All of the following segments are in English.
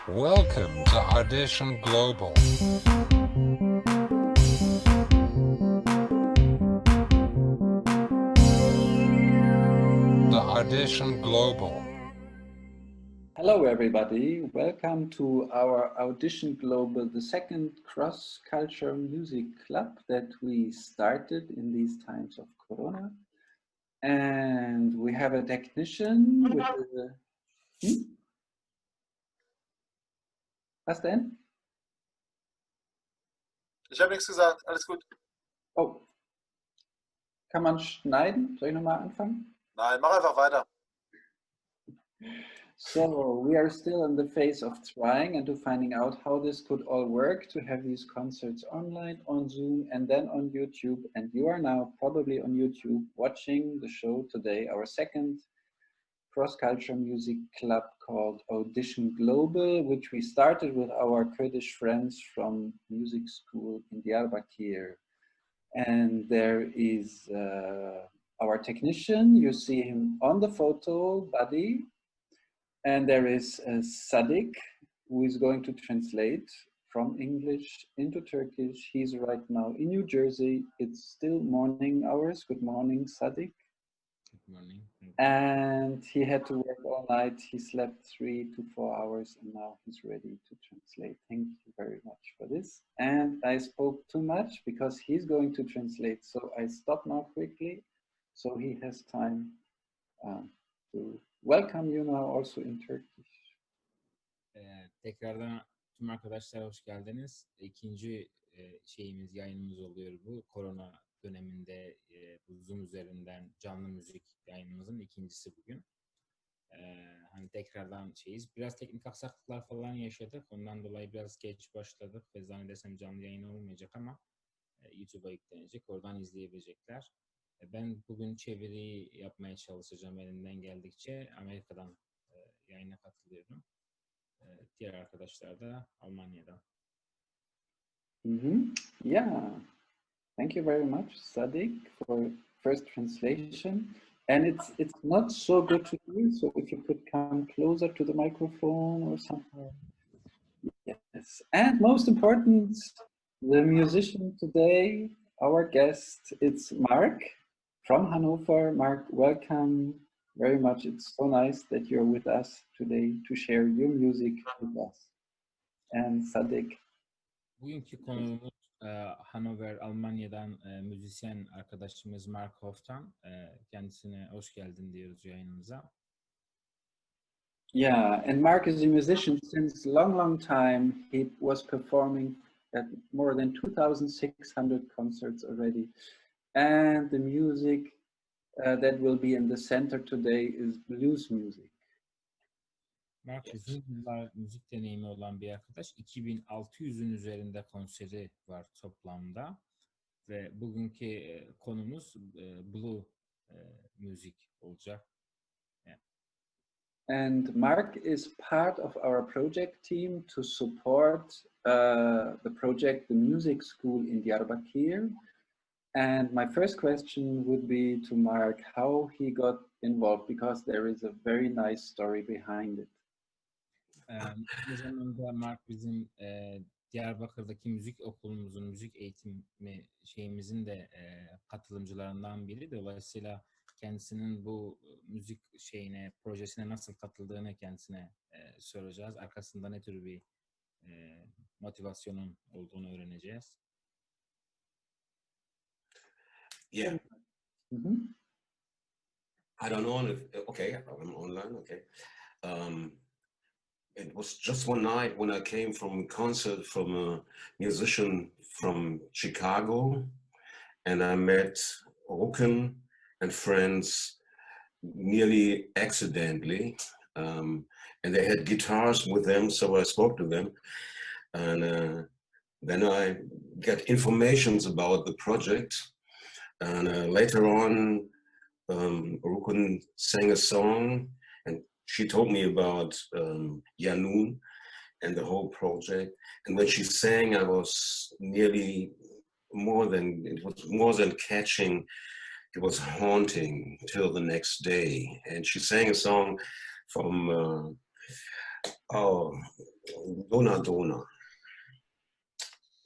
Welcome to Audition Global. The Audition Global. Hello everybody, welcome to our Audition Global, the second cross-cultural music club that we started in these times of Corona. And we have a technician with the... Was denn? Ich habe nichts gesagt, alles gut. Oh, kann man schneiden? Soll ich nochmal anfangen? Nein, mach einfach weiter. So we are still in the phase of trying and to finding out how this could all work to have these concerts online, on Zoom, and then on YouTube. And you are now probably on YouTube watching the show today, our second cross-cultural music club called Audition Global, which we started with our Kurdish friends from music school in Diyarbakir. And there is our technician, you see him on the photo, Buddy. And there is Sadik, who is going to translate from English into Turkish. He's right now in New Jersey. It's still morning hours. Good morning, Sadik. Good morning. And he had to work all night. He slept 3 to 4 hours and now he's ready to translate. Thank you very much for this. And I spoke too much because he's going to translate. So I stop now quickly so he has time to welcome you now also in Turkish. Tekrardan tüm arkadaşlar hoş geldiniz. İkinci yayınımız oluyor bu. Korona döneminde bu Zoom üzerinden canlı müzik yayınımızın ikincisi bugün. Hani tekrardan biraz teknik aksaklıklar falan yaşadık. Ondan dolayı biraz geç başladık ve zannedersem canlı yayın olmayacak ama YouTube'a yüklenecek. Oradan izleyebilecekler. Ben bugün çeviri yapmaya çalışacağım elimden geldikçe. Amerika'dan yayına katılıyorum. Diğer arkadaşlar da Almanya'dan. Yeah, thank you very much, Sadik, for first translation. And it's not so good to hear, so if you could come closer to the microphone or something. Yes, and most important, the musician today, our guest, it's Marc from Hannover. Marc, welcome very much. It's so nice that you're with us today to share your music with us. And Sadik. Bugünkü konuğumuz Hannover, Almanya'dan müzisyen arkadaşımız Marc Hothan. Kendisine hoş geldin diyoruz yayınımıza. Yeah, and Marc is a musician since long time. He was performing at more than 2,600 concerts already. And the music that will be in the center today is blues music. Marc uzun yıllar müzik deneyimi olan bir arkadaş. 2600'ün üzerinde konseri var toplamda. Ve bugünkü konumuz blue müzik olacak. Yeah. And Marc is part of our project team to support the project, the music school in Diyarbakir. And my first question would be to Marc, how he got involved, because there is a very nice story behind it. O zaman da Marc bizim Diyarbakır'daki müzik okulumuzun, müzik eğitimi şeyimizin de katılımcılarından biri. Dolayısıyla kendisinin bu müzik projesine nasıl katıldığını kendisine soracağız. Arkasında ne tür bir motivasyonun olduğunu öğreneceğiz. Yeah. I don't know if, okay, I'm online, okay. It was just one night when I came from a concert from a musician from Chicago, and I met Aution and friends nearly accidentally, and they had guitars with them, so I spoke to them, and then I got informations about the project, and later on Aution sang a song, and she told me about Yanun and the whole project. And when she sang, I was nearly it was more than catching, it was haunting till the next day. And she sang a song from Dona Dona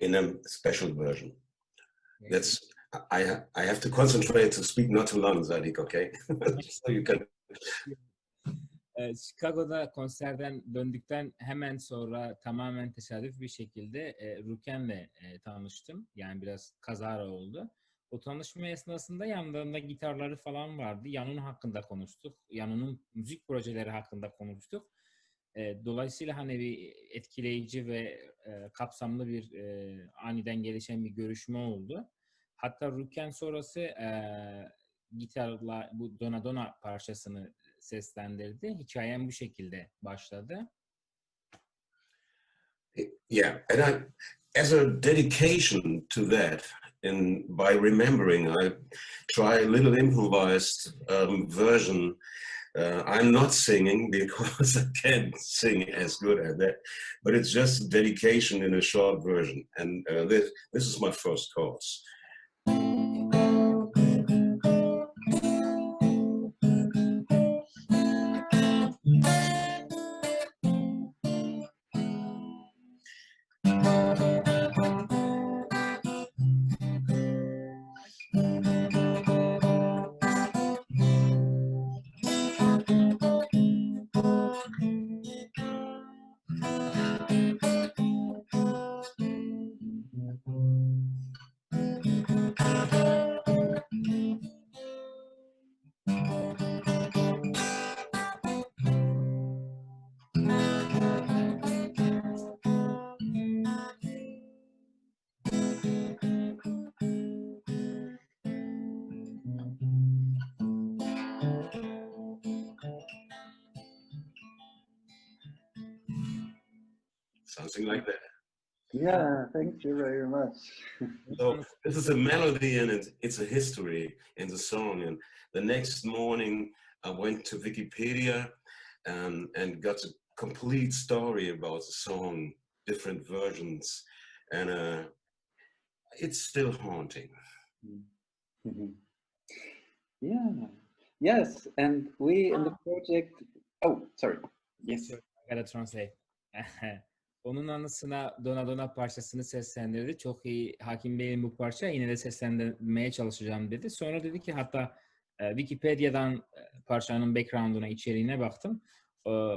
in a special version. That's I have to concentrate to speak not too long, Zadik, okay? So you can. Chicago'da konserden döndükten hemen sonra tamamen tesadüf bir şekilde Ruken'le tanıştım. Yani biraz kazara oldu. O tanışma esnasında yanlarında gitarları falan vardı. Yanun hakkında konuştuk. Yanun'un müzik projeleri hakkında konuştuk. Dolayısıyla hani bir etkileyici ve kapsamlı bir aniden gelişen bir görüşme oldu. Hatta Ruken sonrası gitarla bu Dona Dona parçasını seslendirdi. Hikayem bu şekilde başladı. Yeah, and as a dedication to that, and by remembering, I try a little improvised version. I'm not singing because I can't sing as good as that, but it's just dedication in a short version. And this is my first course. Something like that. Yeah, thank you very much. So this is a melody and it's a history in the song. And the next morning I went to Wikipedia and got a complete story about the song, different versions. And it's still haunting. Yeah, yes, and we in the project, oh, sorry, yes. I gotta translate. Onun anısına Dona Dona parçasını seslendirdi. Çok iyi hakim değilim bu parça. Yine de seslendirmeye çalışacağım dedi. Sonra dedi ki hatta Wikipedia'dan parçanın background'una, içeriğine baktım.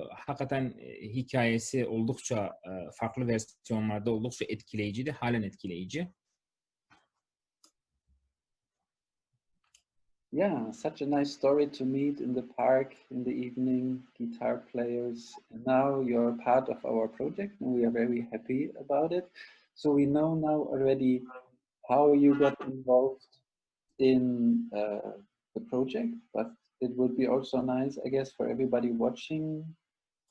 Hakikaten hikayesi oldukça farklı versiyonlarda oldukça etkileyiciydi. Halen etkileyici. Yeah, such a nice story to meet in the park in the evening, guitar players. And now you're part of our project and we are very happy about it. So we know now already how you got involved in the project, but it would be also nice, I guess, for everybody watching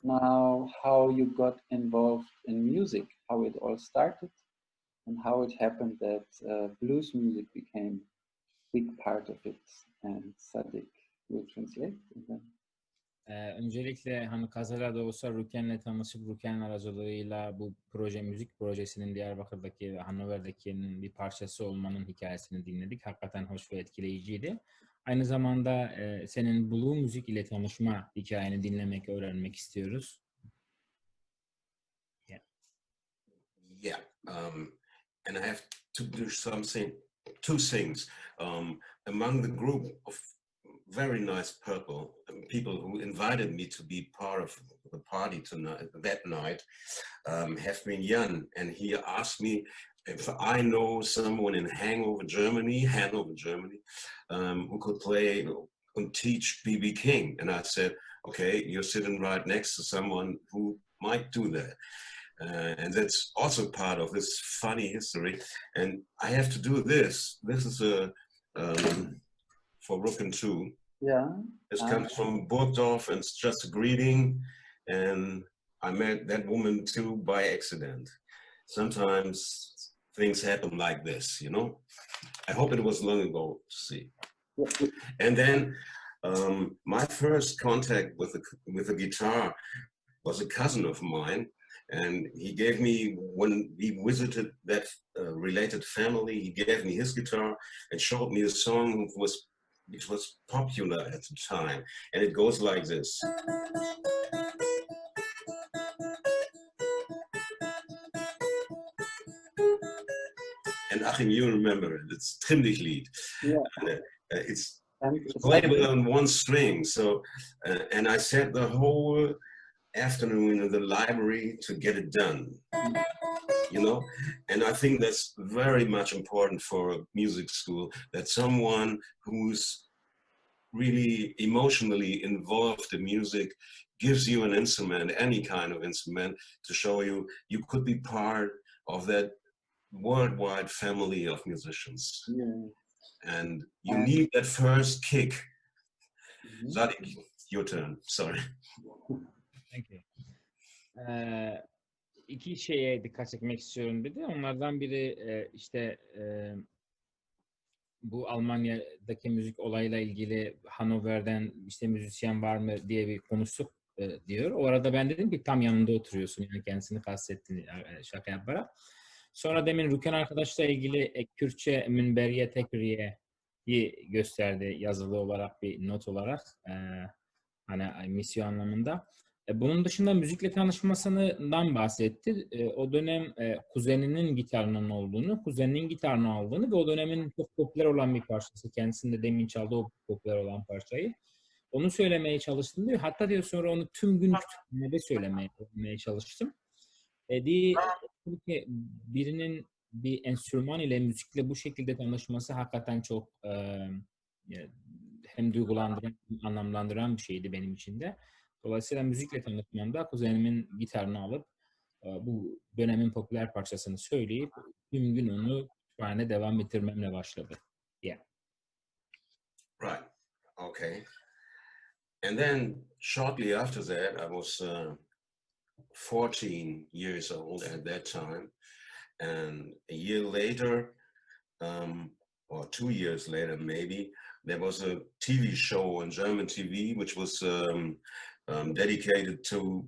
now how you got involved in music, how it all started and how it happened that blues music became a big part of it. And Sadik will translate. Öncelikle hani kazara da olsa Ruken'le tanışıp Ruken aracılığıyla bu proje, müzik projesinin Diyarbakır'daki ve Hannover'dakinin bir parçası olmanın hikayesini dinledik. Hakikaten hoş ve etkileyiciydi. Aynı zamanda senin Blue müzik ile tanışma hikayeni dinlemek, öğrenmek istiyoruz. Yeah. And I have to do two things. Among the group of very nice people who invited me to be part of the party that night have been Jan, and he asked me if I know someone in Hanover, Germany, who could play and teach B.B. King. And I said, okay, you're sitting right next to someone who might do that. And that's also part of this funny history. And I have to do this. This is for Rucken too. Yeah. This comes from Burgdorf, and it's just a greeting. And I met that woman too by accident. Sometimes things happen like this, you know. I hope it was long ago to see. And then my first contact with the guitar was a cousin of mine. And he gave me, when we visited that related family, he gave me his guitar and showed me a song which was popular at the time. And it goes like this. And Achim, you remember it. It's Trimm-Dich-Lied. Yeah. It's And playable on one string. So, and I sat the whole afternoon in the library to get it done. You know, and I think that's very much important for a music school, that someone who's really emotionally involved in music gives you an instrument, any kind of instrument, to show you you could be part of that worldwide family of musicians. yeah. And you need that first kick. Mhm. Zadik, your turn. Sorry. Thank you. İki şeye dikkat çekmek istiyorum bir de. Onlardan biri işte bu Almanya'daki müzik olayla ilgili Hannover'den işte müzisyen var mı diye bir konuştuk diyor. O arada ben dedim ki tam yanında oturuyorsun, yani kendisini kastettiğini şaka yaparak. Sonra demin Rüken arkadaşla ilgili Kürtçe Münberiye Tekriye'yi gösterdi yazılı olarak, bir not olarak hani misyon anlamında. Bunun dışında müzikle tanışmasından bahsetti. O dönem kuzeninin gitarının olduğunu, kuzeninin gitarını aldığını ve o dönemin çok popüler olan bir parçası. Kendisinin de demin çaldığı o popüler olan parçayı. Onu söylemeye çalıştım diyor. Hatta diyor sonra onu tüm gün kütüphanede söylemeye çalıştım. Diye ki birinin bir enstrüman ile, müzikle bu şekilde tanışması hakikaten çok hem duygulandıran hem anlamlandıran bir şeydi benim için de. Dolayısıyla müzikle tanışmamda kuzenimin gitarını alıp bu dönemin popüler parçasını söyleyip tüm gün onu kütüphane devam ettirmemle başladı. Yeah. Right. Okay. And then shortly after that, I was 14 years old at that time. And a year later, or 2 years later maybe, there was a TV show on German TV which was dedicated to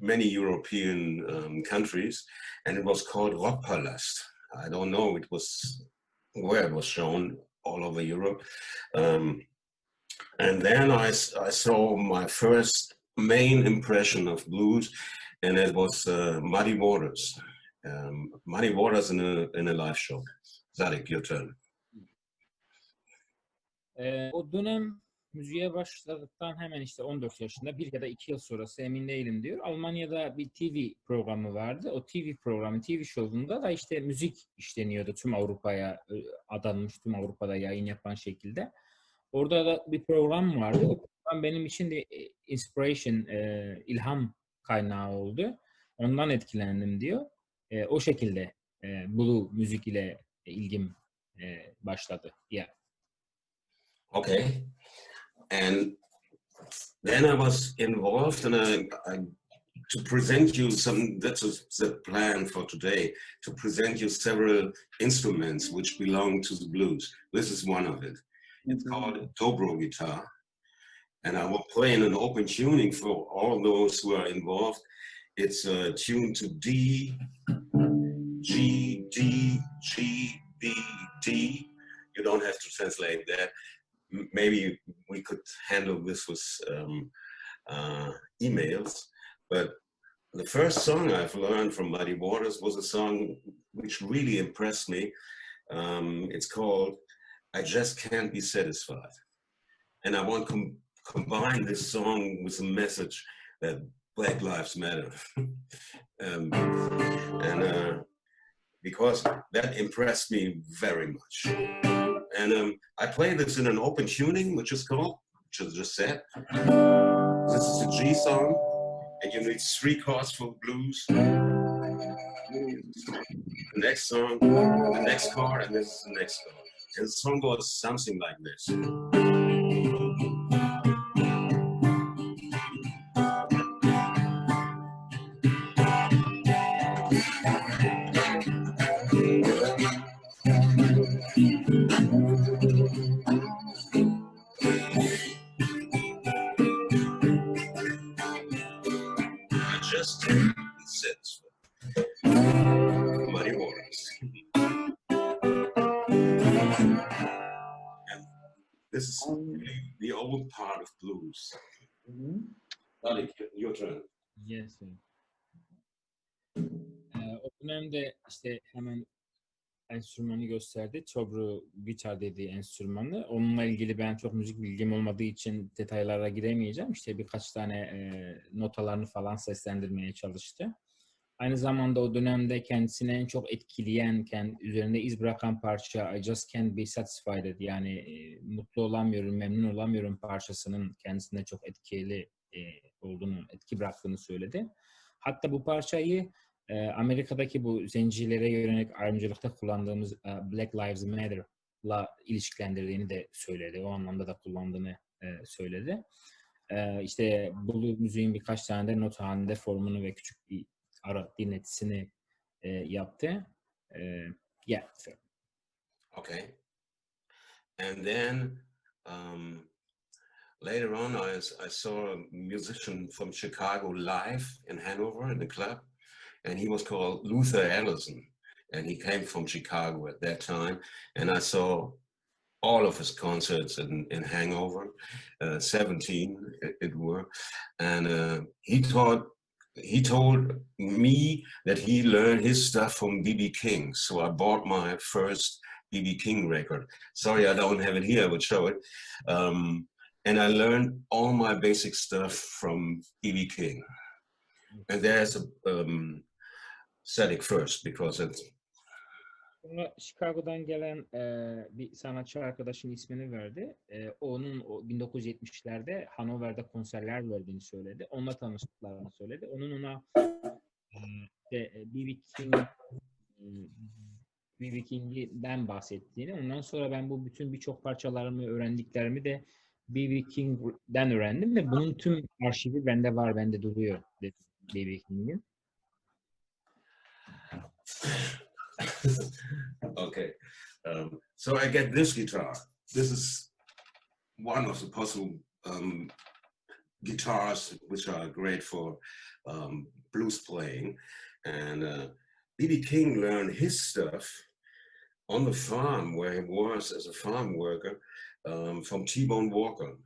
many European countries, and it was called Rockpalast. I don't know where it was shown, all over Europe. And then I saw my first main impression of blues, and it was Muddy Waters. Muddy Waters in a live show. Zadik, your turn. O dönem müziğe başladıktan hemen işte 14 yaşında, bir ya da 2 yıl sonrası emin değilim diyor. Almanya'da bir TV programı vardı. O TV şovunda da işte müzik işleniyordu, tüm Avrupa'ya adanmış, tüm Avrupa'da yayın yapan şekilde. Orada da bir program vardı. O program benim için de inspiration, ilham kaynağı oldu. Ondan etkilendim diyor. O şekilde blue müzik ile ilgim başladı. Yeah. Okay. And then I was involved in to present you some, that's the plan for today, to present you several instruments which belong to the blues. This is one of it. It's called a dobro guitar. And I will play in an open tuning for all those who are involved. It's tuned to D, G, D, G, B, D. You don't have to translate that. Maybe we could handle this with emails. But the first song I've learned from Muddy Waters was a song which really impressed me. It's called I Just Can't Be Satisfied. And I want to combine this song with a message that Black Lives Matter. Because that impressed me very much. And I play this in an open tuning, which is called, which I just said. This is a G song, and you need 3 chords for blues. The next song, the next chord, and this is the next chord. And the song goes something like this. Just sits. Muddy Waters. And this is really the old part of blues. Malik, your turn. Yes. O dönemde işte hemen enstrümanı gösterdi. Dobro gitar dediği enstrümanı. Onunla ilgili ben çok müzik bilgim olmadığı için detaylara giremeyeceğim. İşte birkaç tane notalarını falan seslendirmeye çalıştı. Aynı zamanda o dönemde kendisini en çok etkileyen, üzerinde iz bırakan parça I Just Can't Be Satisfied, yani mutlu olamıyorum, memnun olamıyorum parçasının kendisine çok etkili etki bıraktığını söyledi. Hatta bu parçayı Amerika'daki bu zencilere yönelik ayrımcılıkta kullandığımız Black Lives Matter'la ilişkilendirdiğini de söyledi. O anlamda da kullandığını söyledi. İşte blues müziğin birkaç tane de not halinde formunu ve küçük bir ara dinletisini yaptı. Yeah. So. Okay. And then later on, I saw a musician from Chicago live in Hanover in the club, and he was called Luther Allison, and he came from Chicago at that time, and I saw all of his concerts in Hangover, 17 it were, and he told me that he learned his stuff from B.B. King, so I bought my first B.B. King record. Sorry, I don't have it here, I would show it. And I learned all my basic stuff from B.B. King. And there's a Static first, because it's... Sonra Chicago'dan gelen bir sanatçı arkadaşın ismini verdi. Onun 1970'lerde Hanover'de konserler verdiğini söyledi. Onunla tanıştıklarını söyledi. Onun ona B.B. King'den bahsettiğini, ondan sonra ben bu birçok parçalarımı, öğrendiklerimi de B.B. King'den öğrendim ve bunun tüm arşivi bende var, bende duruyor dedi B.B. King'in. Okay, so I get this guitar. This is one of the possible guitars which are great for blues playing. And B.B. King learned his stuff on the farm where he was as a farm worker from T-Bone Walker.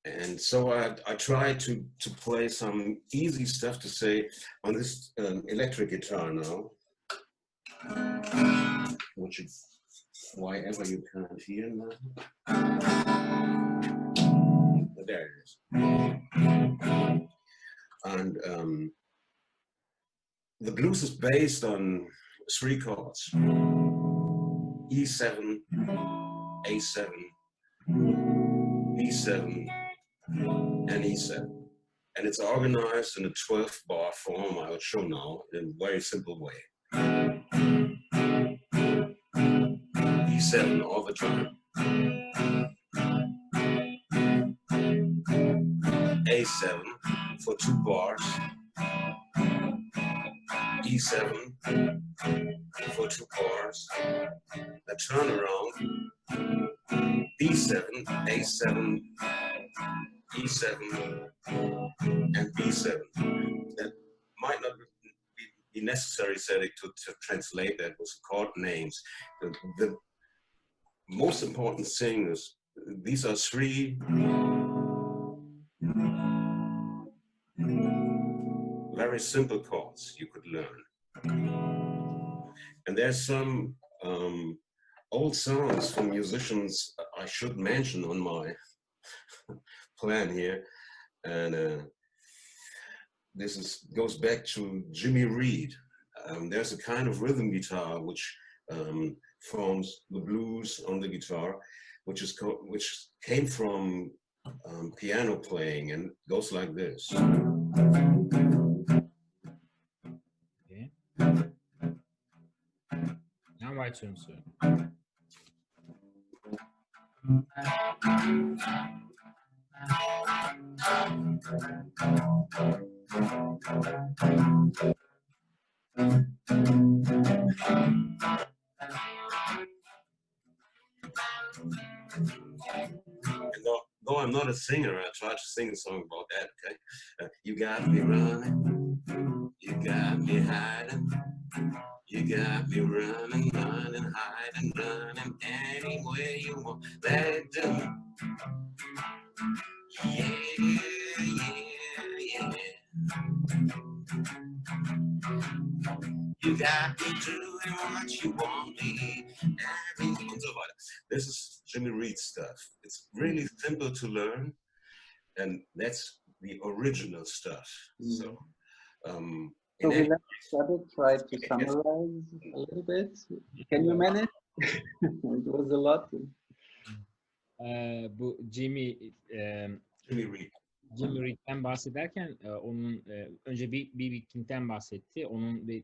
And so I tried to play some easy stuff to say on this electric guitar now, which is why ever you can't hear now. But there it is. And the blues is based on 3 chords: E7, A7, B7, and E7. And it's organized in a 12-bar form I will show now in a very simple way. E7 all the time. A7 for 2 bars. E7 for 2 bars. A turnaround. B7, A7, E7, and B7. That might not be necessary to translate that with chord names. The most important thing is these are 3 very simple chords you could learn. And there's some old songs from musicians I should mention on my plan here, and this goes back to Jimmy Reed. There's a kind of rhythm guitar which forms the blues on the guitar, which came from piano playing, and goes like this. Okay. Now my turn, sir. And though I'm not a singer, I try to sing a song about that, okay? You got me running, you got me hiding, you got me running, running, hiding, running, anywhere you want that do. Yeah, yeah, yeah. You got me true. much you want me. Und so weiter. This is Jimmy Reed stuff. It's really simple to learn, and that's the original stuff. So, So we let Sabit try to summarize a little bit. Can you manage? It was a lot. Bu Jimmy Reed. Jimmy Reed'den bahsederken onun önce B.B. King'den bahsetti. Onun bir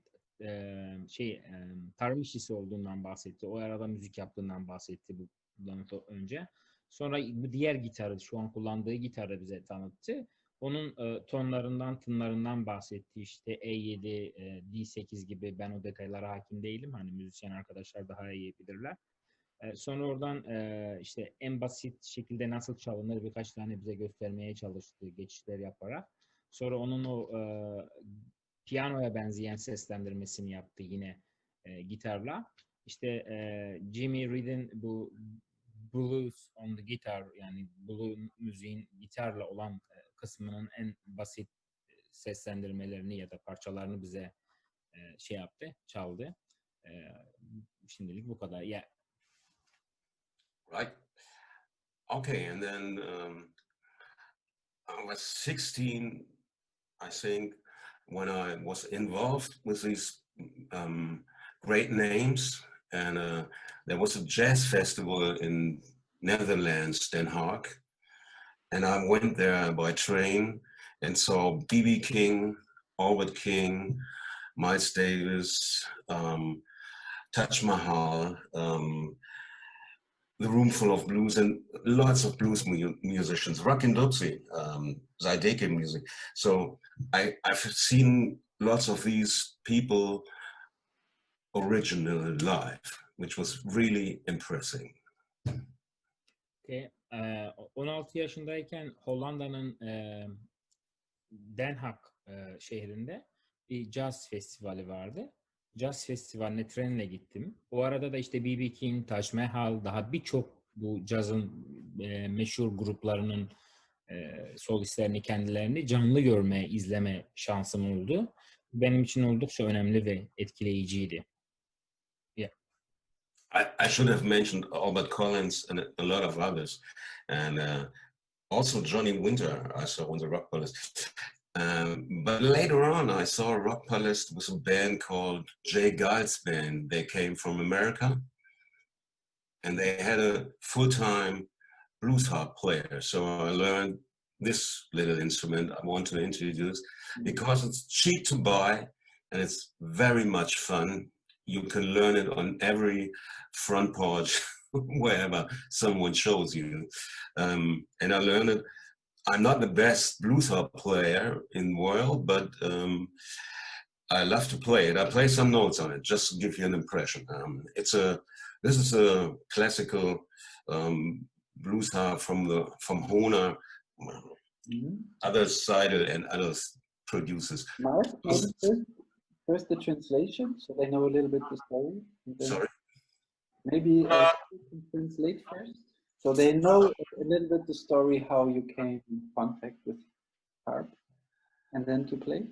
tarım işçisi olduğundan bahsetti. O arada müzik yaptığından bahsetti bundan önce. Sonra bu diğer gitarı, şu an kullandığı gitarı bize tanıttı. Onun tonlarından, tınlarından bahsetti. İşte E7, D8 gibi, ben o detaylara hakim değilim. Hani müzisyen arkadaşlar daha iyi bilirler. Sonra oradan işte en basit şekilde nasıl çalınır birkaç tane bize göstermeye çalıştı geçişler yaparak. Sonra onun o piyanoya benzeyen seslendirmesini yaptı yine gitarla. İşte Jimmy Reed'in bu blues on the guitar, yani blues müziğin gitarla olan kısmının en basit seslendirmelerini ya da parçalarını bize yaptı, çaldı. Şimdilik bu kadar. Yeah. Right. Okay, and then I was 16, I think, when I was involved with these great names, and there was a jazz festival in Netherlands, Den Haag, and I went there by train and saw B.B. King, Albert King, Miles Davis, Taj Mahal, The Room Full of Blues, and lots of blues musicians, Rockin' Dopsy, Zydeco music. So I've seen lots of these people originally live, which was really impressive. Okay. 16 yaşındayken Hollanda'nın Den Haag şehrinde bir caz festivali vardı. Caz festivaline trenle gittim. O arada da işte B.B. King, Taj Mahal, daha birçok bu cazın meşhur gruplarının solistlerini, kendilerini canlı görme, izleme şansım oldu. Benim için oldukça önemli ve etkileyiciydi. Yeah. I should have mentioned Albert Collins and a lot of others, and also Johnny Winter. I saw on the Rock Palace. But later on, I saw a Rock Palace with a band called Jay Giles Band. They came from America, and they had a full-time blues harp player. So I learned this little instrument I want to introduce because it's cheap to buy and it's very much fun. You can learn it on every front porch, wherever someone shows you. And I learned it. I'm not the best blues harp player in the world, but I love to play it. I play some notes on it just to give you an impression. This is a classical blues harp from Hohner, other sided and other producers. Mark, first the translation, so they know a little bit the story. Sorry? Maybe you can translate first, so they know a little bit the story, how you came in contact with harp, and then to play.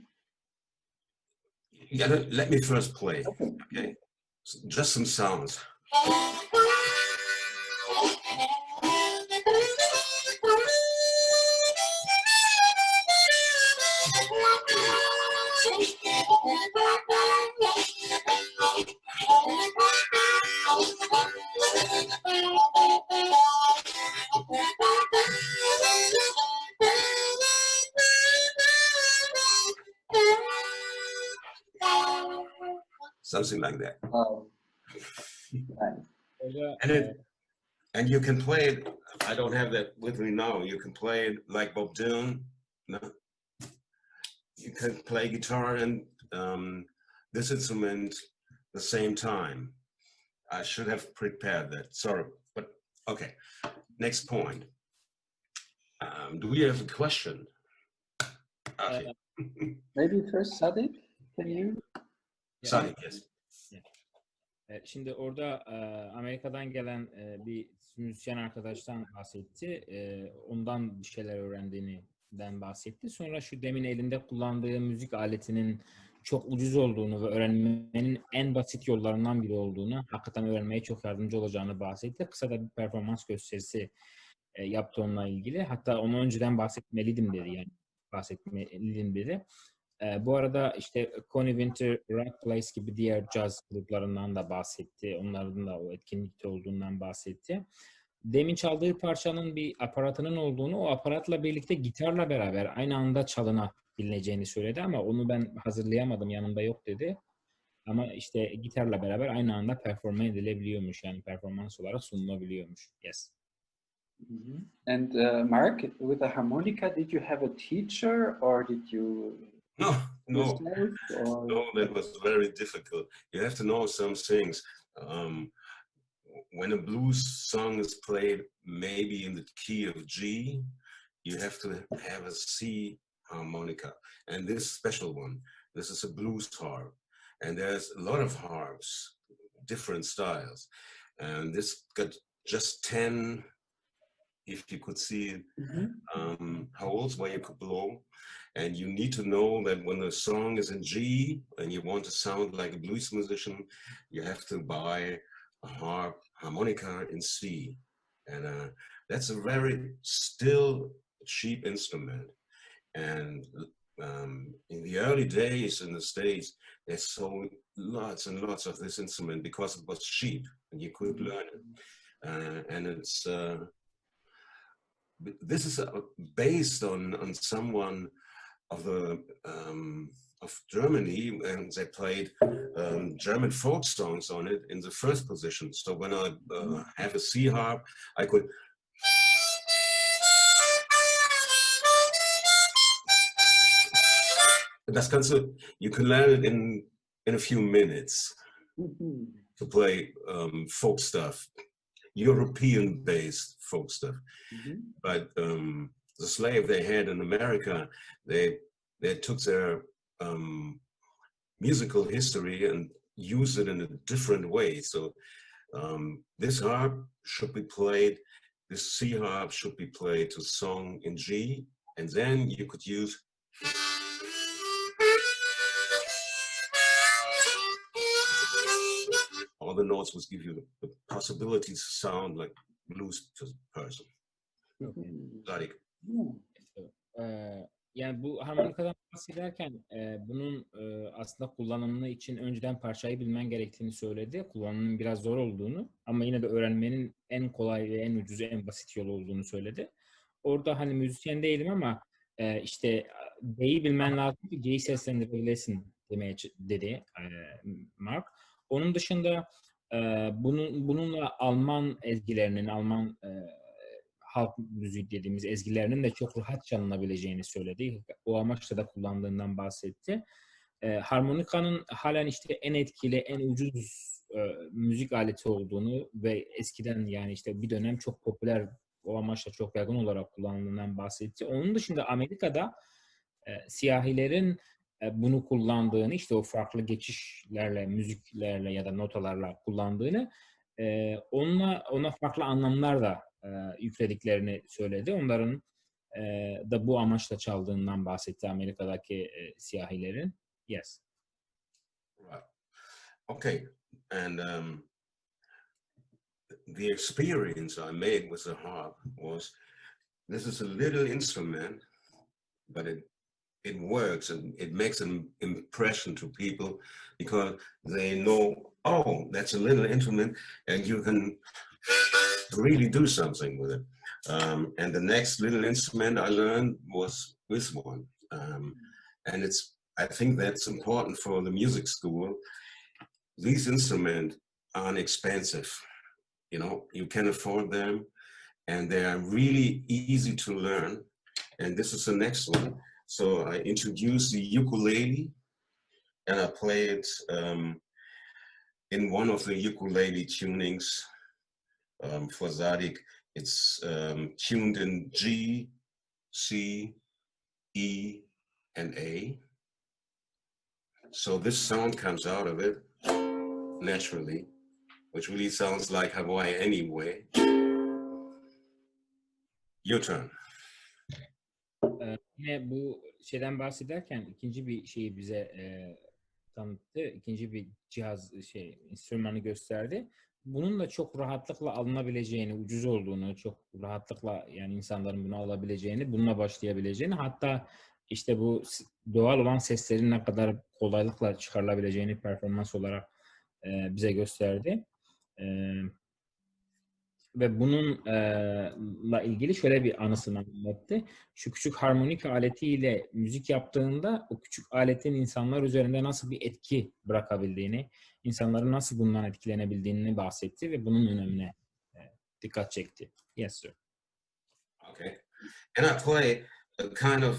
Yeah, let me first play. Okay, just some sounds. Something like that. Oh, nice. And you can play it. I don't have that with me now. You can play it like Bob Dylan. No? You can play guitar and this instrument the same time. I should have prepared that. Sorry, but okay. Next point. Do we have a question? Okay. Maybe first Sadik, can you? Sadik, yes. Şimdi orada Amerika'dan gelen bir müzisyen arkadaştan bahsetti. Ondan bir şeyler öğrendiğinden bahsetti. Sonra şu demin elinde kullandığı müzik aletinin çok ucuz olduğunu ve öğrenmenin en basit yollarından biri olduğunu, hakikaten öğrenmeye çok yardımcı olacağını bahsetti. Kısa da bir performans gösterisi yaptı onunla ilgili. Hatta onu önceden bahsetmeliydim dedi, yani bahsetmeliydim dedi. Bu arada işte Connie Winter, Rock Place gibi diğer caz gruplarından da bahsetti. Onların da o etkinlikte olduğundan bahsetti. Demin çaldığı parçanın bir aparatının olduğunu, o aparatla birlikte gitarla beraber aynı anda çalınabileceğini söyledi ama onu ben hazırlayamadım, yanımda yok dedi. Ama işte gitarla beraber aynı anda performe edilebiliyormuş, yani performans olarak sunulabiliyormuş. Yes. And Mark, with the harmonica, did you have a teacher or did you No, yourself? Or? no, that was very difficult. You have to know some things. When a blues song is played, maybe in the key of G, you have to have a C harmonica. And this special one, this is a blues harp. And there's a lot of harps, different styles. And this got just 10, if you could see it, holes where you could blow. And you need to know that when the song is in G and you want to sound like a blues musician, you have to buy a harmonica in C. And that's a very still cheap instrument. And in the early days in the States, they sold lots and lots of this instrument because it was cheap and you could learn it. And it's this is based on someone of the of Germany, and they played German folk songs on it in the first position. So when I have a C harp, I could. Das kannst du, you can learn it in a few minutes to play folk stuff, European-based folk stuff. But the slave they had in America, they took their musical history and used it in a different way. So this harp should be played, this C harp should be played to song in G, and then you could use. All the notes would give you the possibility to sound like a blues person. Zadik. Yani bu harmonikadan bahsederken bunun aslında kullanımı için önceden parçayı bilmen gerektiğini söyledi. Kullanımının biraz zor olduğunu ama yine de öğrenmenin en kolay ve en ucuz, en basit yolu olduğunu söyledi. Orada hani müzisyen değilim ama işte D'yi bilmen lazım ki C'yi seslendirebilesin dedi Mark. Onun dışında bununla Alman ezgilerinin, Alman halk müziği dediğimiz ezgilerinin de çok rahat çalınabileceğini söyledi. O amaçla da kullandığından bahsetti. Harmonikanın halen işte en etkili, en ucuz müzik aleti olduğunu ve eskiden, yani işte bir dönem çok popüler, o amaçla çok yaygın olarak kullanıldığından bahsetti. Onun dışında Amerika'da siyahilerin bunu kullandığını, işte o farklı geçişlerle, müziklerle ya da notalarla kullandığını, ona farklı anlamlar da yüklediklerini söyledi. Onların da bu amaçla çaldığından bahsetti Amerika'daki siyahilerin. Yes. Right. Okay. And the experience I made with the harp was, this is a little instrument, but it works and it makes an impression to people because they know, oh, that's a little instrument and you can really do something with it. And the next little instrument I learned was this one. And I think that's important for the music school. These instruments aren't expensive. You know, you can afford them and they are really easy to learn. And this is the next one. So I introduced the ukulele and I play it in one of the ukulele tunings for Zadik. It's tuned in G, C, E, and A. So this sound comes out of it naturally, which really sounds like Hawaii anyway. Your turn. Yine bu şeyden bahsederken ikinci bir şeyi bize tanıttı. İkinci bir cihaz enstrümanı gösterdi. Bunun da çok rahatlıkla alınabileceğini, ucuz olduğunu, çok rahatlıkla yani insanların bunu alabileceğini, bununla başlayabileceğini, hatta işte bu doğal olan seslerin ne kadar kolaylıkla çıkarılabileceğini performans olarak bize gösterdi. Ve bununla ilgili şöyle bir anısını anlattı. Şu küçük harmonika aletiyle müzik yaptığında o küçük aletin insanlar üzerinde nasıl bir etki bırakabildiğini, insanların nasıl bundan etkilenebildiğini bahsetti ve bunun önemine dikkat çekti. Yes, sir. Okay. And I play a kind of,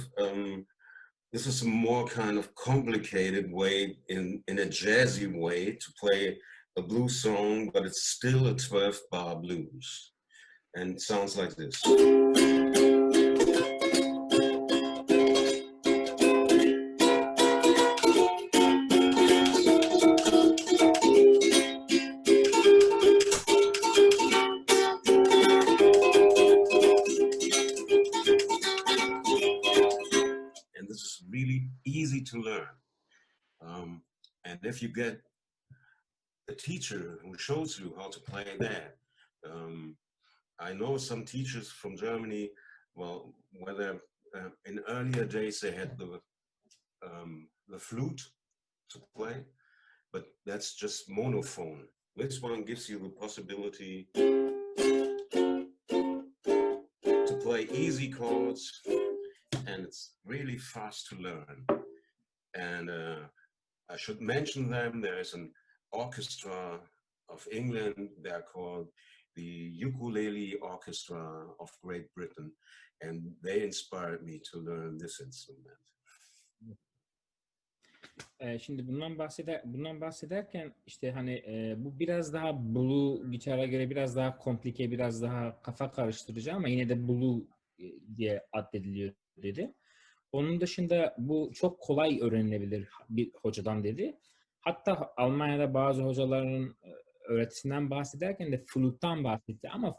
this is a more kind of complicated way in a jazzy way to play a blues song, but it's still a 12-bar blues. And it sounds like this. And this is really easy to learn. And if you get a teacher who shows you how to play that, I know some teachers from Germany, well, whether in earlier days they had the flute to play, but that's just monophone. This one gives you the possibility to play easy chords, and it's really fast to learn. And I should mention them. There's an orchestra of England. They're called the Ukulele Orchestra of Great Britain, and they inspired me to learn this instrument. Şimdi bundan bahsederken işte hani bu biraz daha blue gitara göre biraz daha komplike, biraz daha kafa karıştırıcı ama yine de blue diye addediliyor dedi. Onun dışında bu çok kolay öğrenilebilir bir hocadan dedi. Hatta Almanya'da bazı hocaların öğretisinden bahsederken de flüttan bahsetti ama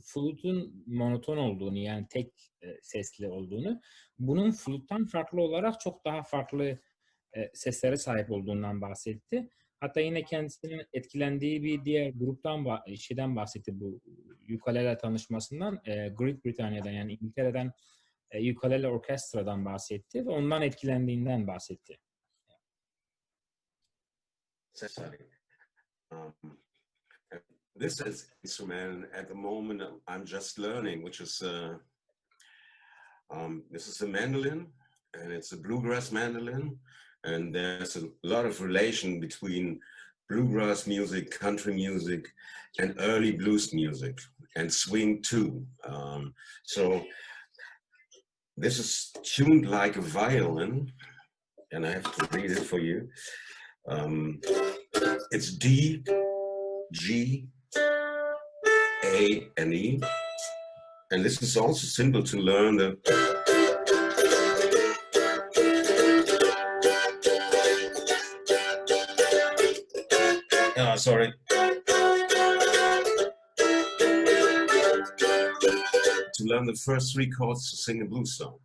flütün monoton olduğunu yani tek sesli olduğunu, bunun flüttan farklı olarak çok daha farklı seslere sahip olduğundan bahsetti. Hatta yine kendisinin etkilendiği bir diğer gruptan bahsetti bu ukulele tanışmasından. Great Britanya'dan yani İngiltere'den Ukulele Orkestra'dan bahsetti ve ondan etkilendiğinden bahsetti. This instrument at the moment I'm just learning, which is this is a mandolin, and it's a bluegrass mandolin, and there's a lot of relation between bluegrass music, country music, and early blues music, and swing too. So this is tuned like a violin, and I have to read it for you. It's D, G, A, and E. And this is also simple to learn. Sorry. To learn the first three chords to sing a blues song.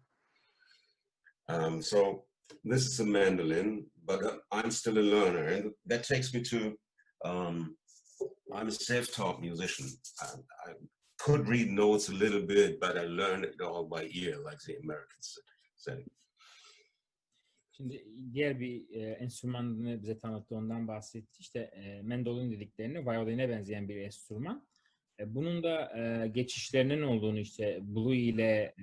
So this is a mandolin, but I'm still a learner, and that takes me to, I'm a self-taught musician. I could read notes a little bit, but I learned it all by ear, like the Americans say. Şimdi diğer bir enstrümanını bize tanıttı, ondan bahsetti. İşte mandolin dediklerini, violine benzeyen bir enstrüman. Bunun da geçişlerinin olduğunu, işte blue ile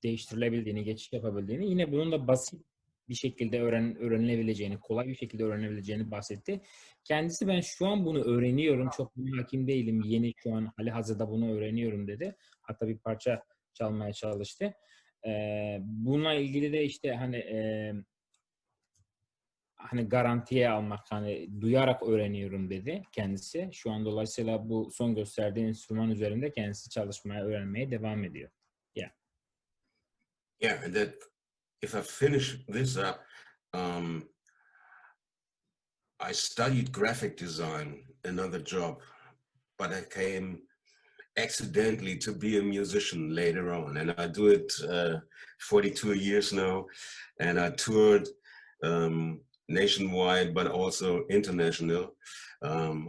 değiştirilebildiğini, geçiş yapabildiğini, yine bunun da basit bir şekilde öğrenilebileceğini, kolay bir şekilde öğrenilebileceğini bahsetti. Kendisi ben şu an bunu öğreniyorum, çok hakim değilim, yeni şu an halihazırda bunu öğreniyorum dedi. Hatta bir parça çalmaya çalıştı. Bununla ilgili de işte hani garantiye almak, hani duyarak öğreniyorum dedi kendisi. Şu an dolayısıyla bu son gösterdiği enstrüman üzerinde kendisi çalışmaya, öğrenmeye devam ediyor. Yeah. Yeah, and that if I finish this up, I studied graphic design, another job, but I came accidentally to be a musician later on, and I do it 42 years now, and I toured nationwide, but also international.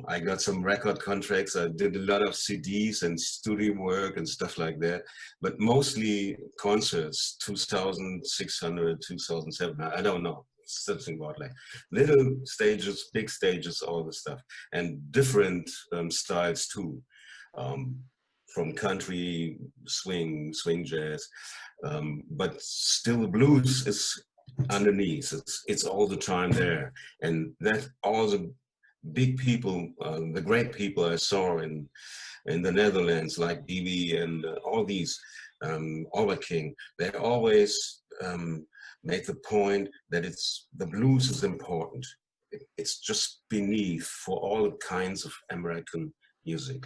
I got some record contracts. I did a lot of CDs and studio work and stuff like that, but mostly concerts, 2,600, 2,700, I don't know, something about like little stages, big stages, all the stuff, and different styles too, from country, swing jazz, but still the blues is underneath. It's all the time there, and that all the big people, the great people I saw in the Netherlands, like BB and all these, Albert King, they always make the point that the blues is important. It's just beneath for all kinds of American music,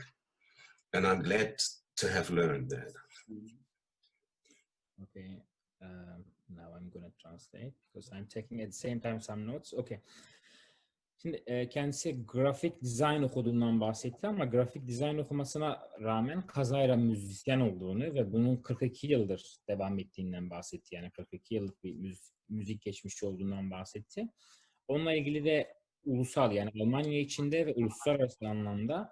and I'm glad to have learned that. Okay, now I'm gonna translate because I'm taking at the same time some notes. Okay. Şimdi kendisi grafik dizayn okuduğundan bahsetti ama grafik dizayn okumasına rağmen kazayla müzisyen olduğunu ve bunun 42 yıldır devam ettiğinden bahsetti. Yani 42 yıllık bir müzik geçmişi olduğundan bahsetti. Onunla ilgili de ulusal, yani Almanya içinde ve uluslararası anlamda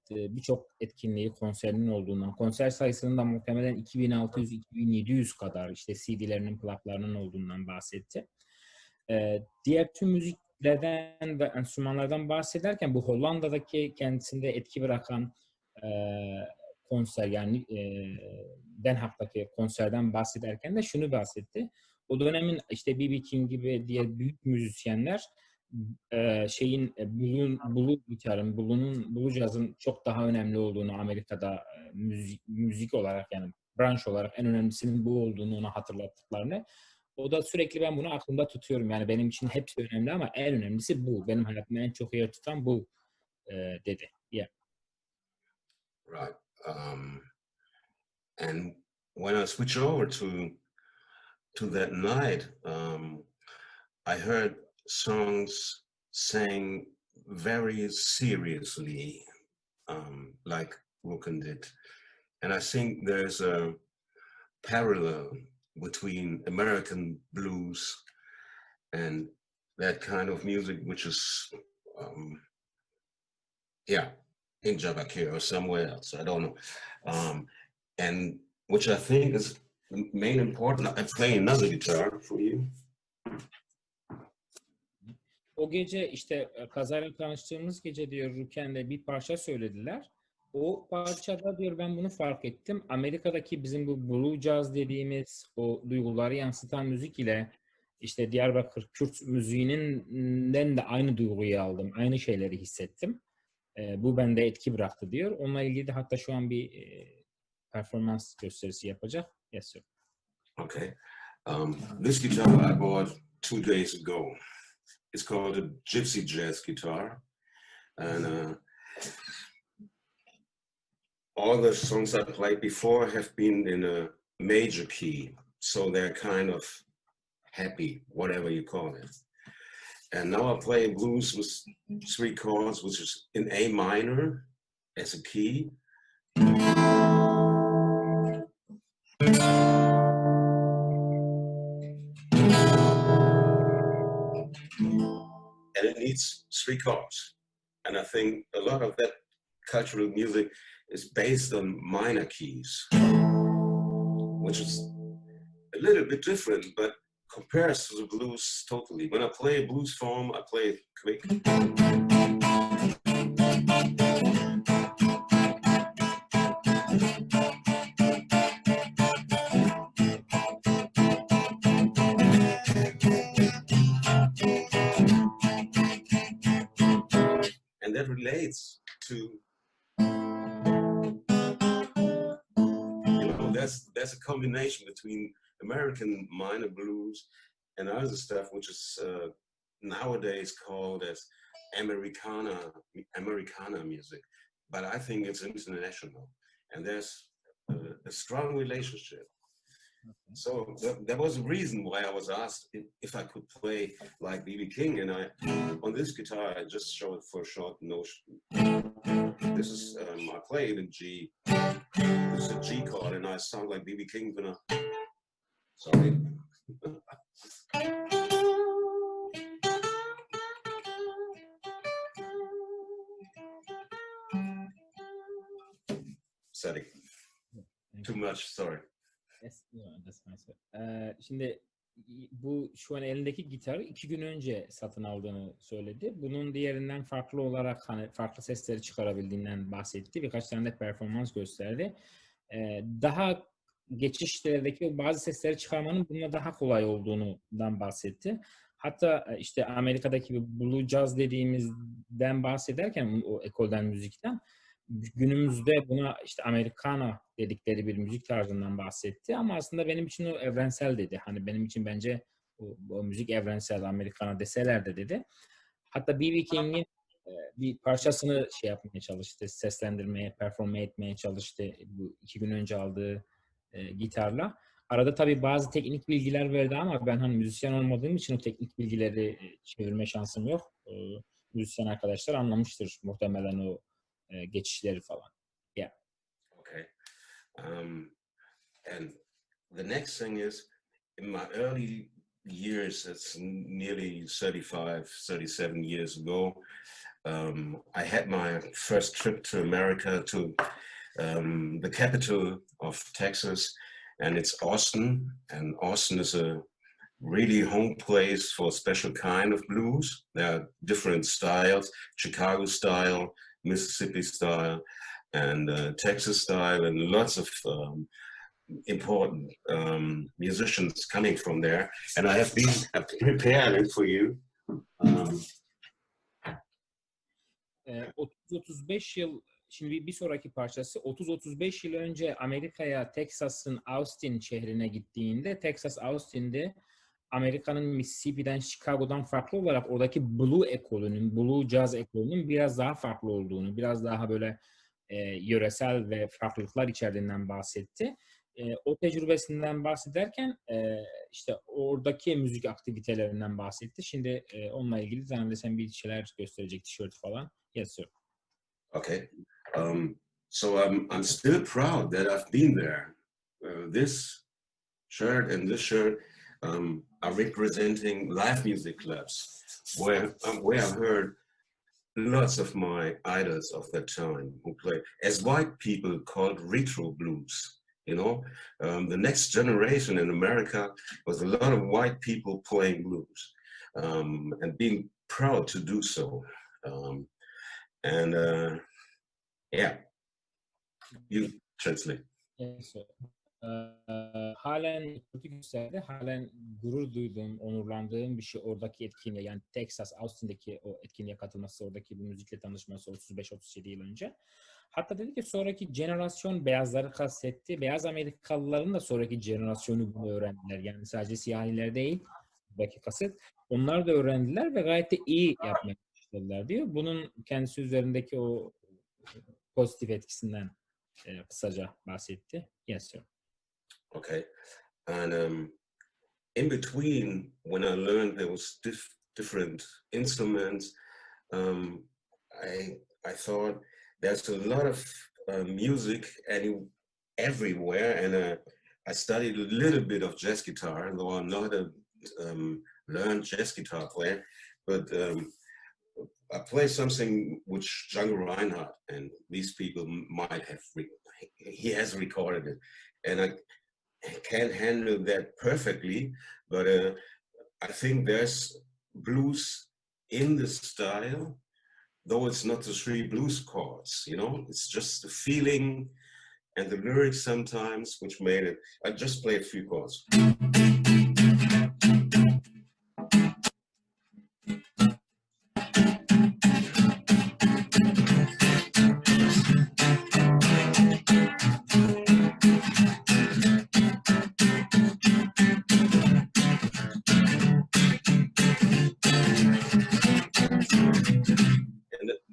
birçok etkinliği, konserinin olduğundan, konser sayısının da muhtemelen 2600-2700 kadar işte CD'lerinin, plaklarının olduğundan bahsetti. Diğer tüm müziklerden ve enstrümanlardan bahsederken bu Hollanda'daki kendisinde etki bırakan konser, yani Den Haag'daki konserden bahsederken de şunu bahsetti. O dönemin işte B.B. King gibi diğer büyük müzisyenler blues gitarın, blues jazz'ın çok daha önemli olduğunu, Amerika'da müzik olarak, yani branş olarak en önemlisinin bu olduğunu ona hatırlattıklarını. O da sürekli ben bunu aklımda tutuyorum. Yani benim için hepsi önemli ama en önemlisi bu. Benim hayatımda en çok yer tutan bu dedi. Yeah. Right. And when I switch over to that night, I heard songs sang very seriously, like Hothan did. And I think there's a parallel between American blues and that kind of music, which is, in Jabakir or somewhere else, I don't know. And which I think is the main important. I play another guitar for you. O gece işte kazayla tanıştığımız gece diyor Ruken'de bir parça söylediler. O parçada diyor ben bunu fark ettim. Amerika'daki bizim bu blue jazz dediğimiz o duyguları yansıtan müzik ile işte Diyarbakır Kürt müziğinden de aynı duyguyu aldım. Aynı şeyleri hissettim. Bu bende etki bıraktı diyor. Onunla ilgili de hatta şu an bir performans gösterisi yapacak. Yes sir. Okay. This guitar I bought 2 days ago. It's called a gypsy jazz guitar. And all the songs I played before have been in a major key. So they're kind of happy, whatever you call it. And now I play blues with 3 chords, which is in A minor as a key. And it needs 3 chords. And I think a lot of that cultural music is based on minor keys, which is a little bit different, but compares to the blues totally. When I play a blues form, I play it quick. And that relates to, there's a combination between American minor blues and other stuff, which is nowadays called as Americana music. But I think it's international, and there's a strong relationship. Okay. So there was a reason why I was asked if I could play like B.B. King, and on this guitar I just show it for a short notion. This is I play it in G. This is a G chord, and I sound like B.B. King when Sorry. setting. Too much, sorry. Yes, no, that's nice. Şimdi bu şu an elindeki gitarı 2 gün önce satın aldığını söyledi. Bunun diğerinden farklı olarak hani farklı sesleri çıkarabildiğinden bahsetti. Birkaç tane de performans gösterdi. Daha geçişlerdeki bazı sesleri çıkarmanın bununla daha kolay olduğundan bahsetti. Hatta işte Amerika'daki bir blue jazz dediğimizden bahsederken o ekolden müzikten günümüzde buna işte Americana dedikleri bir müzik tarzından bahsetti ama aslında benim için o evrensel dedi. Hani benim için bence o müzik evrensel, Americana deseler de dedi. Hatta B.B. King'in bir parçasını şey yapmaya çalıştı, seslendirmeye, performe etmeye çalıştı bu 2 gün önce aldığı gitarla. Arada tabii bazı teknik bilgiler verdi ama ben hani müzisyen olmadığım için o teknik bilgileri çevirme şansım yok. Müzisyen arkadaşlar anlamıştır muhtemelen o geçişleri falan. Yeah. Okay. And the next thing is, in my early years, it's nearly 35, 37 years ago, I had my first trip to America, to the capital of Texas, and it's Austin. And Austin is a really home place for a special kind of blues. There are different styles: Chicago style, Mississippi style, and Texas style, and lots of important musicians coming from there. And I've prepared it for you. 30-35 yıl, şimdi bir sonraki parçası 30-35 yıl önce Amerika'ya, Texas'ın Austin şehrine gittiğinde, Texas Austin'de Amerika'nın Mississippi'den, Chicago'dan farklı olarak oradaki blue ekolünün, blue jazz ekolünün biraz daha farklı olduğunu, biraz daha böyle yöresel ve farklılıklar içerdiğinden bahsetti. O tecrübesinden bahsederken işte oradaki müzik aktivitelerinden bahsetti. Şimdi onunla ilgili zannedersem bir şeyler gösterecek, tişört falan. Yes, sir. Okay. So I'm still proud that I've been there. This shirt and this shirt are representing live music clubs where I've heard lots of my idols of that time who play as white people called retro blues. You know, the next generation in America was a lot of white people playing blues and being proud to do so. And yeah, you translate. Yes, sir. Halen kötü gösterdi. Halen gurur duyduğum, onurlandığım bir şey oradaki etkinliğe, yani Texas, Austin'deki o etkinliğe katılması, oradaki bu müzikle tanışması 35-37 yıl önce. Hatta dedi ki sonraki jenerasyon beyazları kastetti. Beyaz Amerikalıların da sonraki jenerasyonu bunu öğrendiler. Yani sadece siyahiler değil, buradaki kasıt. Onlar da öğrendiler ve gayet de iyi yapmaya başladılar diyor. Bunun kendisi üzerindeki o pozitif etkisinden kısaca bahsetti. Yes, sir. Okay. And in between, when I learned there was different instruments, I thought there's a lot of music everywhere, and I studied a little bit of jazz guitar, though I'm not a learned jazz guitar player, but I play something which Django Reinhardt and these people might have, he has recorded it, and I can't handle that perfectly, but I think there's blues in the style, though it's not the 3 blues chords, you know, it's just the feeling and the lyrics sometimes which made it. I just play a few chords.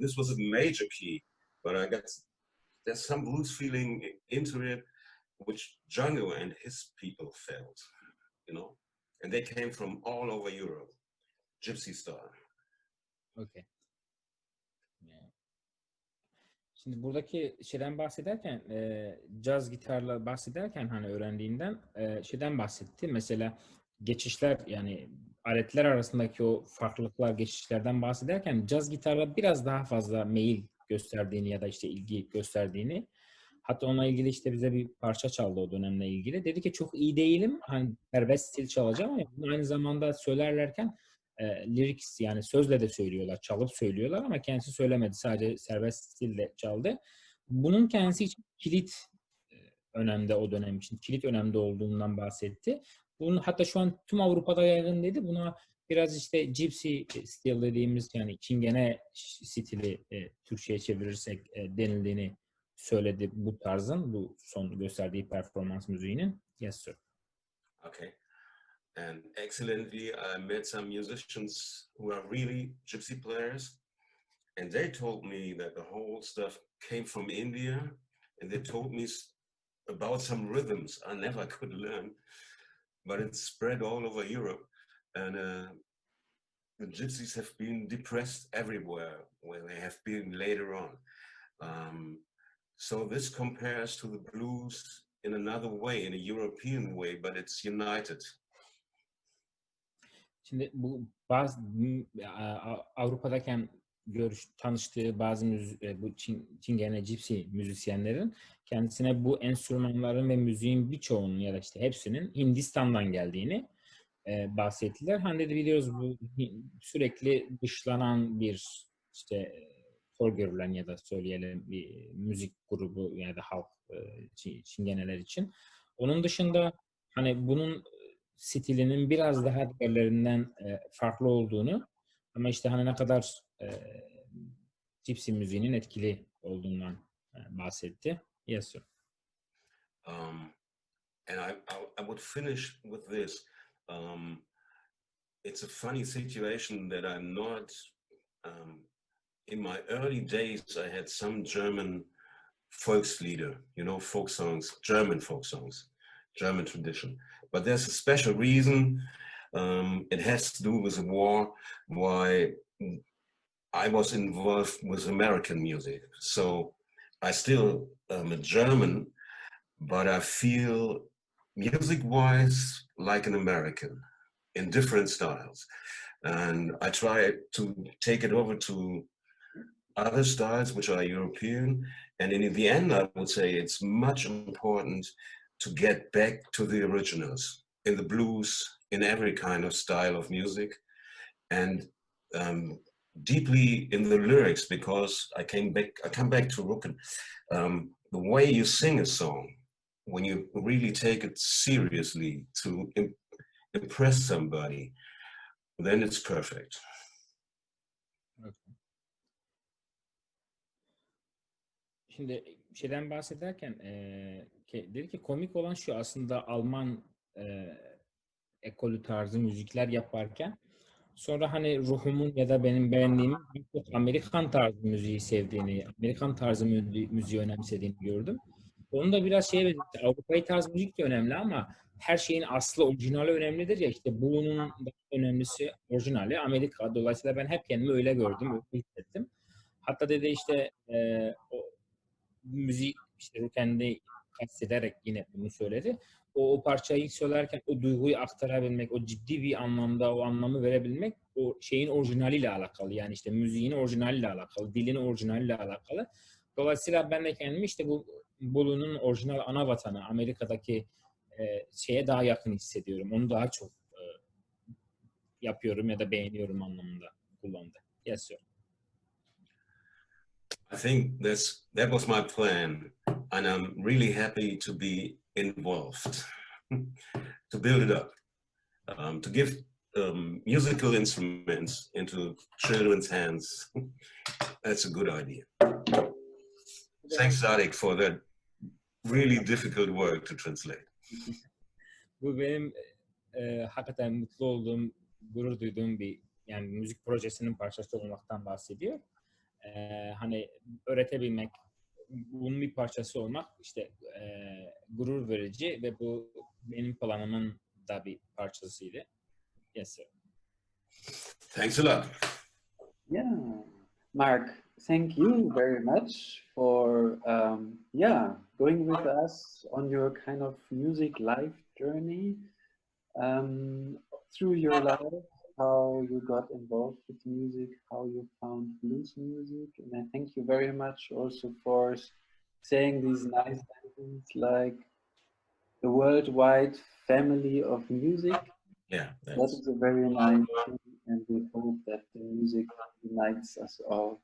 This was a major key, but I got there's some blues feeling into it, which Django and his people felt, you know, and they came from all over Europe, gypsy style. Okay. Şimdi buradaki şeyden bahsederken, caz gitarla bahsederken hani öğrendiğinden şeyden bahsetti. Mesela geçişler, yani aletler arasındaki o farklılıklar, geçişlerden bahsederken caz gitarla biraz daha fazla meyil gösterdiğini ya da işte ilgi gösterdiğini. Hatta onunla ilgili işte bize bir parça çaldı o dönemle ilgili. Dedi ki çok iyi değilim. Hani serbest stil çalacağım ama bunu aynı zamanda söylerlerken lyrics yani sözle de söylüyorlar, çalıp söylüyorlar ama kendisi söylemedi. Sadece serbest stille çaldı. Bunun kendisi için kilit önemde o dönem için. Kilit önemde olduğundan bahsetti. Bunun hatta şu an tüm Avrupa'da yaygın dedi. Buna biraz işte gypsy stil dediğimiz yani Çingene stili Türkçe'ye çevirirsek denildiğini söyledi bu tarzın, bu son gösterdiği performans müziğinin. Yes sir. Okay. And excellently, I met some musicians who are really gypsy players, and they told me that the whole stuff came from India, and they told me about some rhythms I never could learn, but it's spread all over Europe, and the gypsies have been depressed everywhere where they have been later on. So this compares to the blues in another way, in a European way, but it's united. Şimdi bu bazı Avrupa'dayken tanıştığı bazı bu Çingene Gypsy müzisyenlerin kendisine bu enstrümanların ve müziğin birçoğunun ya da işte hepsinin Hindistan'dan geldiğini bahsettiler. Hani dedi biliyoruz bu sürekli dışlanan bir işte hor görülen ya da söyleyelim bir müzik grubu ya da halk Çingeneler için. Onun dışında hani bunun stilinin biraz daha diğerlerinden farklı olduğunu ama işte hani ne kadar gypsy müziğinin etkili olduğundan bahsetti. Yes sir. And I would finish with this. It's a funny situation that I'm not, in my early days, I had some German Volkslieder, you know, folk songs, German folk songs, German tradition. But there's a special reason. It has to do with the war, why I was involved with American music. So I still am a German, but I feel music-wise like an American in different styles. And I try to take it over to other styles which are European. And in the end, I would say it's much important to get back to the originals in the blues, in every kind of style of music, and deeply in the lyrics, because I come back to Rooken. The way you sing a song, when you really take it seriously to impress somebody, then it's perfect. Okay. Şimdi şeyden bahsederken dedi ki komik olan şu aslında Alman ekolü tarzı müzikler yaparken sonra hani ruhumun ya da benim beğendiğim Amerikan tarzı müziği sevdiğini, Amerikan tarzı müziği önemsediğini gördüm. Onu da biraz şeye benzetti. Avrupa'yı tarz müzik de önemli ama her şeyin aslı orijinali önemlidir ya işte bunun önemlisi orijinali Amerika. Dolayısıyla ben hep kendimi öyle gördüm, öyle hissettim. Hatta dedi işte o müzik işte kendi kastederek yine bunu söyledi. O parçayı ilk söylerken o duyguyu aktarabilmek, o ciddi bir anlamda o anlamı verebilmek o şeyin orijinaliyle alakalı. Yani işte müziğin orijinaliyle alakalı, dilin orijinaliyle alakalı. Dolayısıyla ben de kendimi işte bu Bolu'nun orijinal ana vatanı Amerika'daki şeye daha yakın hissediyorum. Onu daha çok yapıyorum ya da beğeniyorum anlamında kullandı. Yes sir. I think that was my plan, and I'm really happy to be involved, to build it up, to give musical instruments into children's hands. That's a good idea. Thanks, Zadik, for that really difficult work to translate. Bu benim hakikaten mutlu olduğum, gurur duyduğum bir yani müzik projesinin parçası olmaktan bahsediyor. Hani öğretebilmek, bunun bir parçası olmak işte gurur verici ve bu benim planımın da bir parçasıydı. Yes sir. Thanks a lot. Yeah, Mark, thank you very much for going with us on your kind of music life journey through your life, how you got involved with music, how you found blues music, and I thank you very much also for saying these nice sentences like the worldwide family of music. Yeah, That that's is a very nice thing, and we hope that the music unites us all.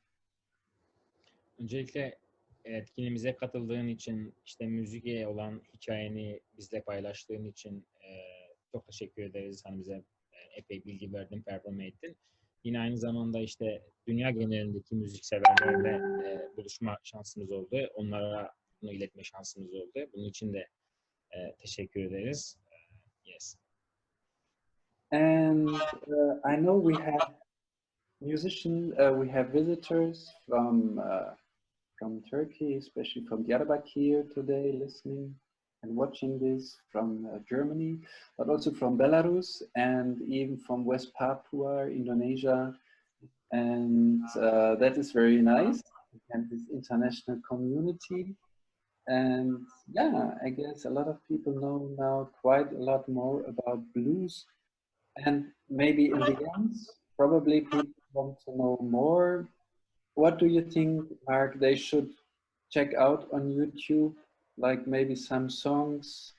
Öncelikle etkinliğimize katıldığın için, işte müziğe olan hikayeni bizle paylaştığın için çok teşekkür ederiz. Hani bize epey bilgi verdin, performe ettin. Yine aynı zamanda işte dünya genelindeki müzik severlerle buluşma şansımız oldu. Onlara bunu iletme şansımız oldu. Bunun için de teşekkür ederiz. Yes. And I know we have we have visitors from Turkey, especially from Diyarbakir today, listening and watching this from Germany, but also from Belarus and even from West Papua, Indonesia. And that is very nice. And this international community. And yeah, I guess a lot of people know now quite a lot more about blues. And maybe in the end, probably people want to know more. What do you think, Mark, they should check out on YouTube? Like maybe some songs,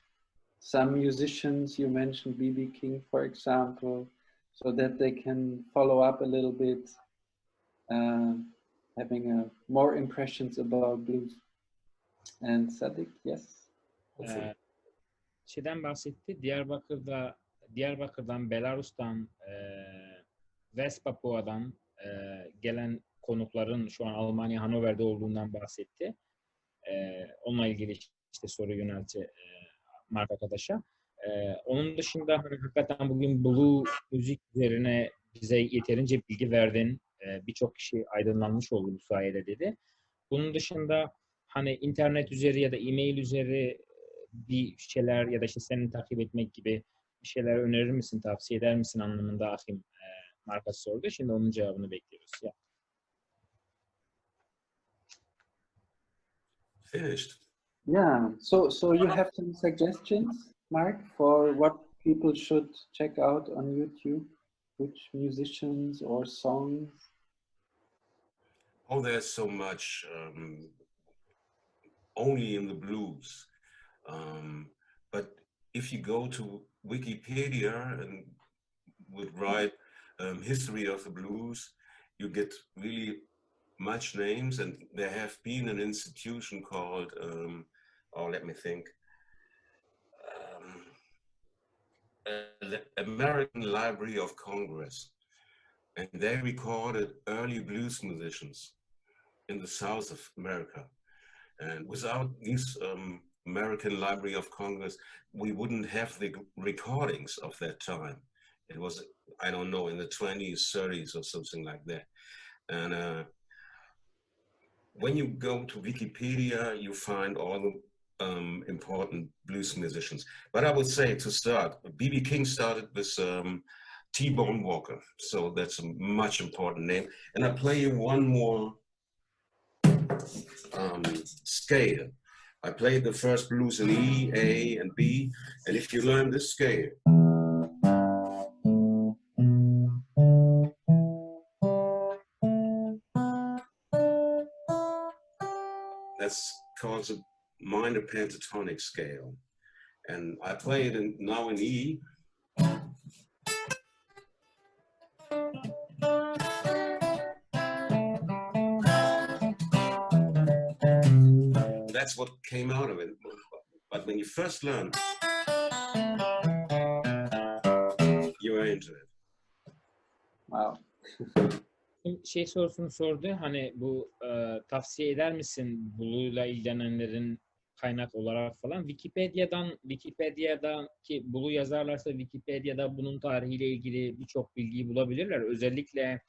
some musicians, you mentioned B.B. King, for example, so that they can follow up a little bit, having more impressions about blues. And Sadik, yes? Şeyden bahsetti. Diyarbakır'dan, Belarus'tan, West Papua'dan gelen konukların şu an Almanya Hannover'de olduğundan bahsetti. Onunla ilgili işte soru yöneltti Marc arkadaşa. Onun dışında hani hakikaten bugün Blue müzik üzerine bize yeterince bilgi verdin. Birçok kişi aydınlanmış oldu bu sayede dedi. Bunun dışında hani internet üzeri ya da e-mail üzeri bir şeyler ya da işte seni takip etmek gibi bir şeyler önerir misin, tavsiye eder misin anlamında Ahim Marc'a sordu. Şimdi onun cevabını bekliyoruz. Ya. finished. Yeah, so you have some suggestions, Mark, for what people should check out on YouTube? Which musicians or songs? Oh, there's so much only in the blues. But if you go to Wikipedia and would write history of the blues, you get really much names, and there have been an institution called, let me think, the American Library of Congress, and they recorded early blues musicians in the South of America. And without this American Library of Congress, we wouldn't have the recordings of that time. It was, I don't know, in the 20s, 30s or something like that. And when you go to Wikipedia, you find all the important blues musicians. But I would say to start, B.B. King started with T-Bone Walker. So that's a much important name. And I play you one more scale. I played the first blues in E, A, and B. And if you learn this scale, that's called a minor pentatonic scale. And I play it now in E. That's what came out of it. But when you first learn, you are into it. Wow. Şey sorusunu sordu. Hani bu tavsiye eder misin Blue'la ilgilenenlerin kaynak olarak falan? Wikipedia'dan ki Blue yazarlarsa Wikipedia'da bunun tarihiyle ilgili birçok bilgiyi bulabilirler. Özellikle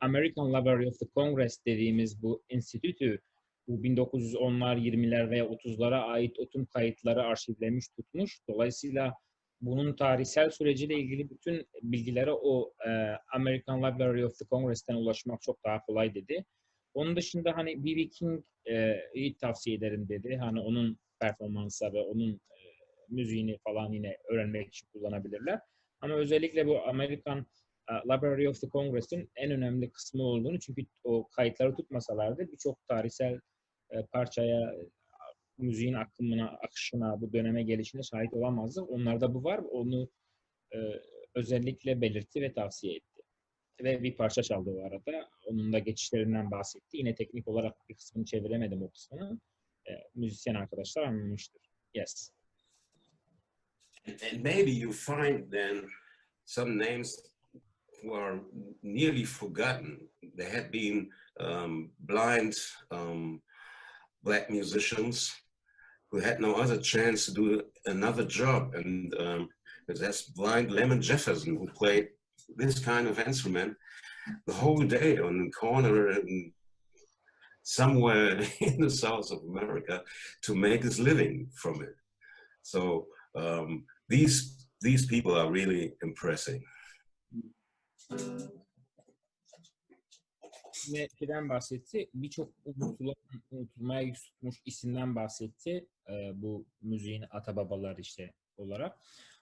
American Library of the Congress dediğimiz bu enstitüsü bu 1910'lar, 20'ler veya 30'lara ait tüm kayıtları arşivlemiş, tutmuş. Dolayısıyla bunun tarihsel süreciyle ilgili bütün bilgilere o American Library of the Congress'ten ulaşmak çok daha kolay dedi. Onun dışında hani B.B. King'i tavsiye ederim dedi. Hani onun performansları, onun müziğini falan yine öğrenmek için kullanabilirler. Ama özellikle bu American Library of the Congress'in en önemli kısmı olduğunu, çünkü o kayıtları tutmasalardı birçok tarihsel parçaya, müziğin akımına, akışına, bu döneme gelişine şahit olamazdık. Onlarda bu var. Onu özellikle belirtti ve tavsiye etti. Ve bir parça çaldı o arada. Onun da geçişlerinden bahsetti. Yine teknik olarak bir kısmını çeviremedim o kısmını. Müzisyen arkadaşlar anlamıştır. Yes. And maybe you find then some names who are nearly forgotten. There had been blind Black musicians who had no other chance to do another job. And that's blind Lemon Jefferson, who played this kind of instrument the whole day on the corner in somewhere in the south of America to make his living from it. So these people are really impressive. Ve şeyden bahsetti. Birçok unutulmaya yüz tutmuş isimden bahsetti. Bu müziğin atababaları işte olarak.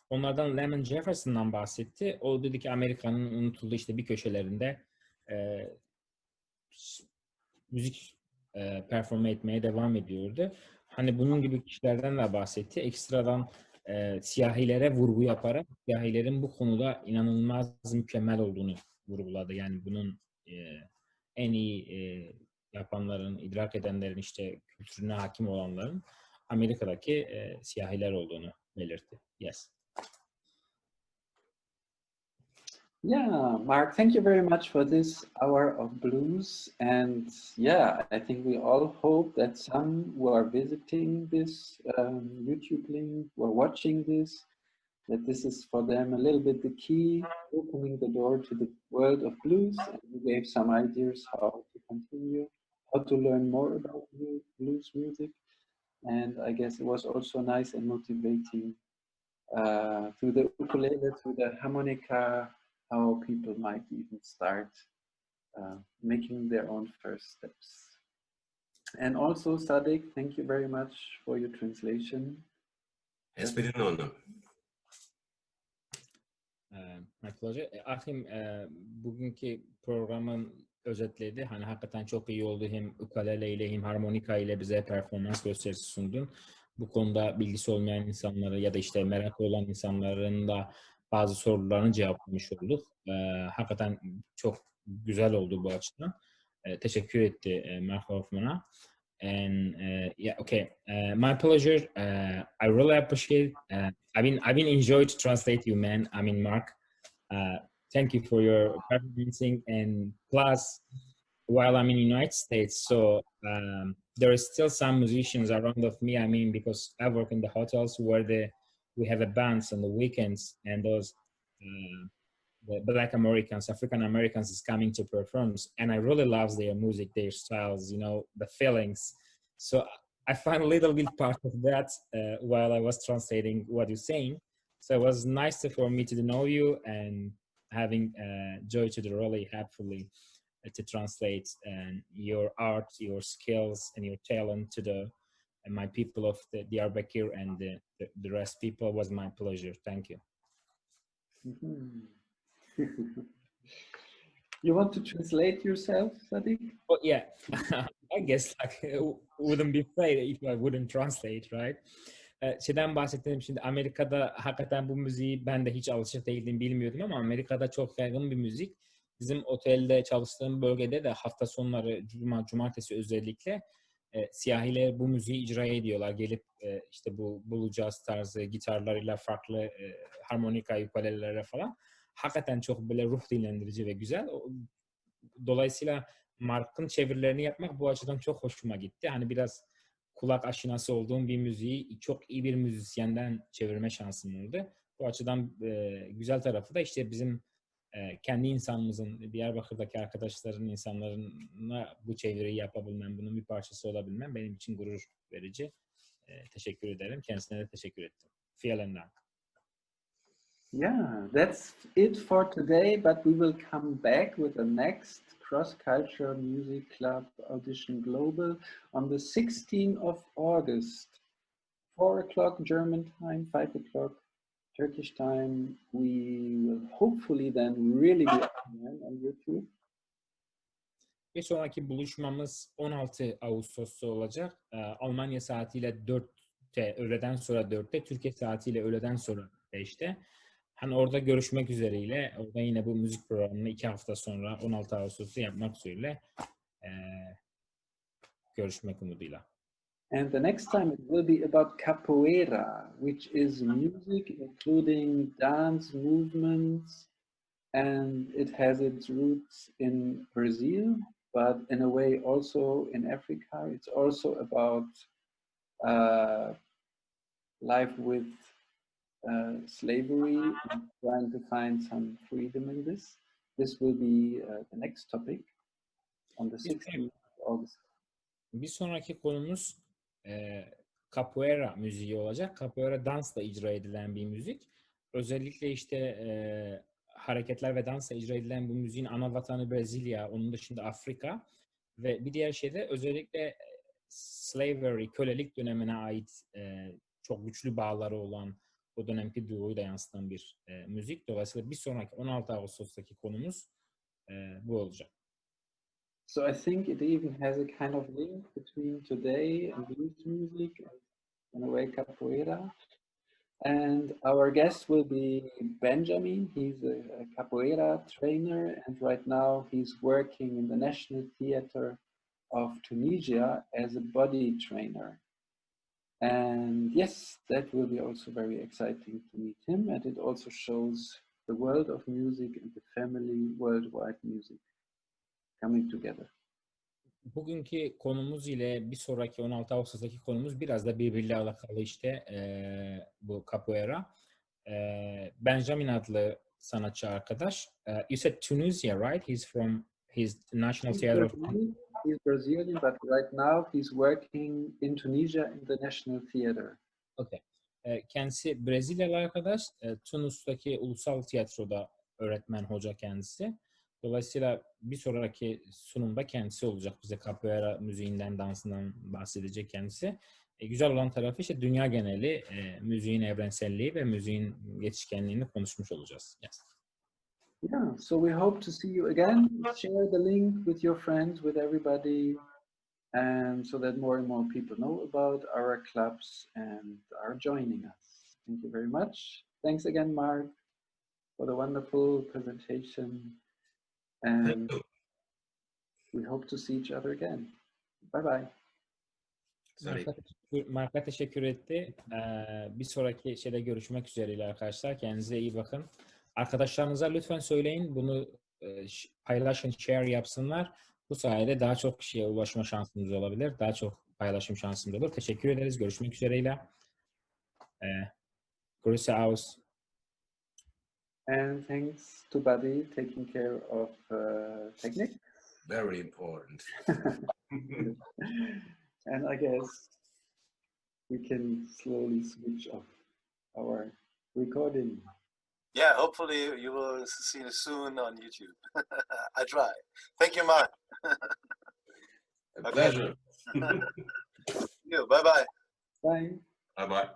Onlardan Lemon Jefferson'dan bahsetti. O dedi ki Amerika'nın unutulduğu işte bir köşelerinde müzik performe etmeye devam ediyordu. Hani bunun gibi kişilerden de bahsetti. Ekstradan siyahilere vurgu yaparak siyahilerin bu konuda inanılmaz mükemmel olduğunu vurguladı. Yani bunun en iyi yapanların, idrak edenlerin, işte kültürüne hakim olanların Amerika'daki siyahiler olduğunu belirtti. Yes. Yeah, Mark, thank you very much for this hour of blues. And yeah, I think we all hope that some who are visiting this YouTube link, who are watching this, that this is for them a little bit the key, opening the door to the world of blues. And we gave some ideas how to continue, how to learn more about blues music. And I guess it was also nice and motivating through the ukulele, through the harmonica, how people might even start making their own first steps. And also, Sadiq, thank you very much for your translation. It's been an honor. My pleasure. Ahim, bugünkü programın özetledi. Hani hakikaten çok iyi oldu. Hem ukulele ile hem harmonika ile bize performans gösterisi sundun. Bu konuda bilgisi olmayan insanları ya da işte meraklı olan insanların da bazı sorularını cevaplamış olduk. Hakikaten çok güzel oldu bu açıdan. Teşekkür etti Marc Hothan'a. And yeah, okay. My pleasure. I really appreciate. I've been enjoyed to translate you, man. I mean, Mark. Thank you for your performancing, and plus, while I'm in the United States, so there is still some musicians around of me. I mean, because I work in the hotels where we have a bands on the weekends, and those the Black Americans, African Americans is coming to performs, and I really love their music, their styles, you know, the feelings. So I find a little bit part of that while I was translating what you're saying. So it was nice for me to know you and having joy to really happily to translate your art, your skills, and your talent to my people of the Diyarbakir and the rest people. Was my pleasure. Thank you. Mm-hmm. You want to translate yourself, Sadiq? Well, yeah, I guess like wouldn't be fair if I wouldn't translate, right? Şeyden bahsettim şimdi, Amerika'da hakikaten bu müziği ben de hiç alışık değildim, bilmiyordum ama Amerika'da çok yaygın bir müzik. Bizim otelde çalıştığım bölgede de hafta sonları, cumartesi özellikle siyahiler bu müziği icra ediyorlar. Gelip işte bu blues tarzı gitarlarıyla, farklı harmonika, ukulelelere falan. Hakikaten çok böyle ruh dinlendirici ve güzel. Dolayısıyla Mark'ın çevirilerini yapmak bu açıdan çok hoşuma gitti. Hani biraz kulak aşinası olduğum bir müziği çok iyi bir müzisyenden çevirme şansım oldu. Bu açıdan güzel tarafı da işte bizim kendi insanımızın, Diyarbakır'daki arkadaşların, insanlarına bu çeviriyi yapabilmem, bunun bir parçası olabilmem benim için gurur verici. Teşekkür ederim. Kendisine de teşekkür ettim. Vielen Dank. Yeah, that's it for today, but we will come back with the next Cross-Cultural Music Club Audition Global on the 16th of August, 4 o'clock German time, 5 o'clock Turkish time. We will hopefully then really be online on YouTube. Bir sonraki buluşmamız 16 Ağustos'ta olacak. Almanya saatiyle 4'te, öğleden sonra 4'te, Türkiye saatiyle öğleden sonra 5'te. Hani orada görüşmek üzereyle, orada yine bu müzik programını 2 hafta sonra 16 Ağustos'ta yapmak üzere görüşmek umuduyla. And the next time it will be about capoeira, which is music including dance movements, and it has its roots in Brazil, but in a way also in Africa. It's also about life with slavery and trying to find some freedom in this. This will be the next topic on the 16th of August. Bir sonraki konumuz capoeira müziği olacak. Capoeira dansla icra edilen bir müzik. Özellikle işte hareketler ve dansla icra edilen bu müziğin ana vatanı Brezilya, onun dışında Afrika ve bir diğer şey de özellikle slavery, kölelik dönemine ait çok güçlü bağları olan o dönemki duyguyu da yansıtan bir müzik. Dolayısıyla bir sonraki 16 Ağustos'taki konumuz bu olacak. So I think it even has a kind of link between today and blues music and in a way capoeira. And our guest will be Benjamin. He's a capoeira trainer, and right now he's working in the National Theatre of Tunisia as a body trainer. And yes, that will be also very exciting to meet him, and it also shows the world of music and the family worldwide music coming together. Bugünkü konumuz ile bir sonraki 16 Ağustos'taki konumuz biraz da birbiriyle alakalı işte bu capoeira. Benjamin adlı sanatçı arkadaş. You said Tunisia, right? He's from National Theatre of Tunisia. He's Brazilian, but right now he's working in Tunisia in the National Theatre. Okay. Kendisi Brezilyalı arkadaş. Tunus'taki Ulusal Tiyatro'da öğretmen, hoca kendisi. Dolayısıyla bir sonraki sunumda kendisi olacak. Bize capoeira müziğinden, dansından bahsedecek kendisi. Güzel olan tarafı işte dünya geneli müziğin evrenselliği ve müziğin geçişkenliğini konuşmuş olacağız. Yes. Yeah, so we hope to see you again. Share the link with your friends, with everybody, and so that more and more people know about our clubs and are joining us. Thank you very much. Thanks again, Marc, for the wonderful presentation. And we hope to see each other again. Bye-bye. Marc'a teşekkür etti. Bir sonraki şeyde görüşmek üzereyle arkadaşlar. Kendinize iyi bakın. Arkadaşlarınıza lütfen söyleyin. Bunu paylaşın, share yapsınlar. Bu sayede daha çok kişiye ulaşma şansımız olabilir. Daha çok paylaşım şansımız olur. Teşekkür ederiz. Görüşmek üzereyle. Grüße aus. And thanks to Buddy taking care of technique. Very important. And I guess we can slowly switch off our recording. Yeah, hopefully you will see it soon on YouTube. I try. Thank you, Marc. A pleasure. You. Bye-bye. Bye. Bye-bye.